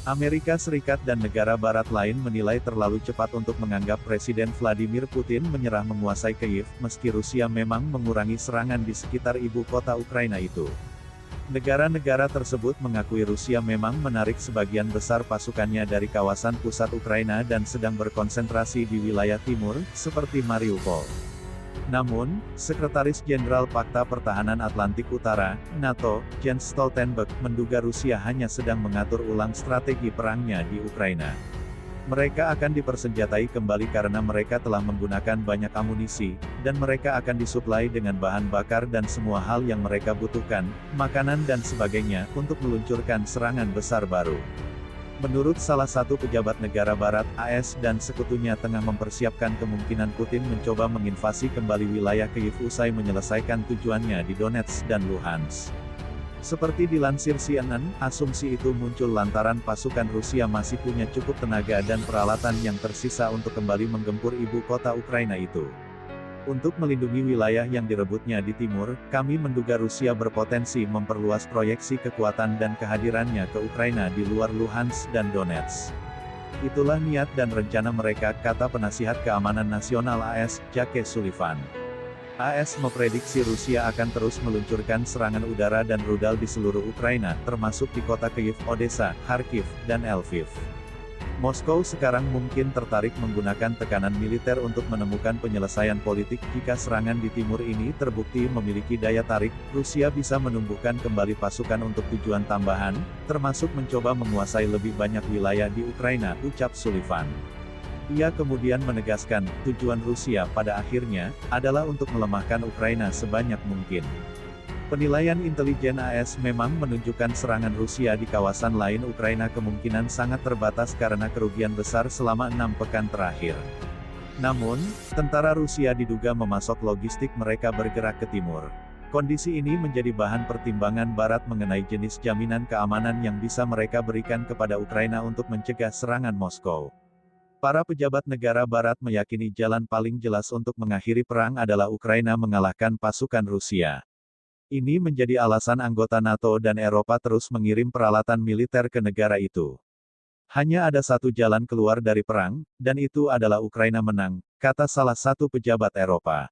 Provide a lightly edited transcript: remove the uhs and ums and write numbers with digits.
Amerika Serikat dan negara barat lain menilai terlalu cepat untuk menganggap Presiden Vladimir Putin menyerah menguasai Kyiv, meski Rusia memang mengurangi serangan di sekitar ibu kota Ukraina itu. Negara-negara tersebut mengakui Rusia memang menarik sebagian besar pasukannya dari kawasan pusat Ukraina dan sedang berkonsentrasi di wilayah timur, seperti Mariupol. Namun, Sekretaris Jenderal Pakta Pertahanan Atlantik Utara, NATO, Jens Stoltenberg, menduga Rusia hanya sedang mengatur ulang strategi perangnya di Ukraina. Mereka akan dipersenjatai kembali karena mereka telah menggunakan banyak amunisi, dan mereka akan disuplai dengan bahan bakar dan semua hal yang mereka butuhkan, makanan dan sebagainya, untuk meluncurkan serangan besar baru. Menurut salah satu pejabat negara barat, AS dan sekutunya tengah mempersiapkan kemungkinan Putin mencoba menginvasi kembali wilayah Kyiv usai menyelesaikan tujuannya di Donetsk dan Luhansk. Seperti dilansir CNN, asumsi itu muncul lantaran pasukan Rusia masih punya cukup tenaga dan peralatan yang tersisa untuk kembali menggempur ibu kota Ukraina itu. Untuk melindungi wilayah yang direbutnya di timur, kami menduga Rusia berpotensi memperluas proyeksi kekuatan dan kehadirannya ke Ukraina di luar Luhansk dan Donetsk. Itulah niat dan rencana mereka, kata penasihat keamanan nasional AS, Jake Sullivan. AS memprediksi Rusia akan terus meluncurkan serangan udara dan rudal di seluruh Ukraina, termasuk di kota Kyiv, Odessa, Kharkiv, dan Lviv. Moskow sekarang mungkin tertarik menggunakan tekanan militer untuk menemukan penyelesaian politik. Jika serangan di timur ini terbukti memiliki daya tarik, Rusia bisa menumbuhkan kembali pasukan untuk tujuan tambahan, termasuk mencoba menguasai lebih banyak wilayah di Ukraina, ucap Sullivan. Ia kemudian menegaskan, tujuan Rusia pada akhirnya adalah untuk melemahkan Ukraina sebanyak mungkin. Penilaian intelijen AS memang menunjukkan serangan Rusia di kawasan lain Ukraina kemungkinan sangat terbatas karena kerugian besar selama 6 pekan terakhir. Namun, tentara Rusia diduga memasok logistik mereka bergerak ke timur. Kondisi ini menjadi bahan pertimbangan Barat mengenai jenis jaminan keamanan yang bisa mereka berikan kepada Ukraina untuk mencegah serangan Moskow. Para pejabat negara Barat meyakini jalan paling jelas untuk mengakhiri perang adalah Ukraina mengalahkan pasukan Rusia. Ini menjadi alasan anggota NATO dan Eropa terus mengirim peralatan militer ke negara itu. Hanya ada satu jalan keluar dari perang, dan itu adalah Ukraina menang, kata salah satu pejabat Eropa.